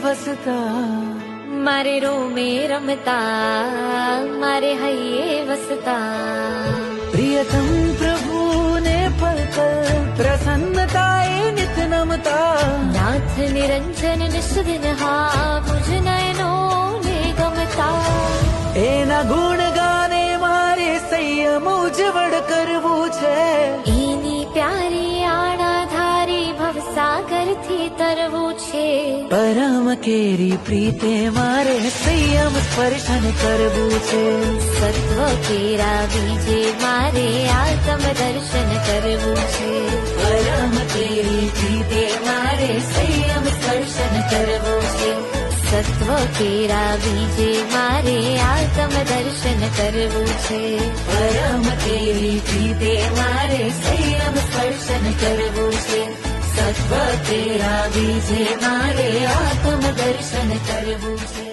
ફસતા, મારે રોમે રમતા, મારે હૈયે વસતા. પ્રિયતમ પ્રભુને પલ પલ પ્રસન્નતા એ નિત નમતા. નાથ નિરંજન નિષદિન હા મુજ નયનો ને ગમતા. એના ગુણ ગાને મારે સંયમ ઉજવળ કરવું છે. એની પ્યારી આણાધારી ભવસાગરથી તરવું છે. પરમ કેરી પ્રીતે મારે સંયમ સ્પર્શન કરવું છે. સત્વ કેરા બીજે મારે આત્મ દર્શન કરવું છે. પરમ કેરી પ્રીતે મારે સંયમ સ્પર્શન કરવું છે. સત્વ કેરા બીજે મારે આત્મ દર્શન કરવું છે. પરમ કેરી પ્રીતે મારે સંયમ સ્પર્શન કરવું છે. સત્વ તેરા બીજે મારે આત્મ દર્શન કરવું છે.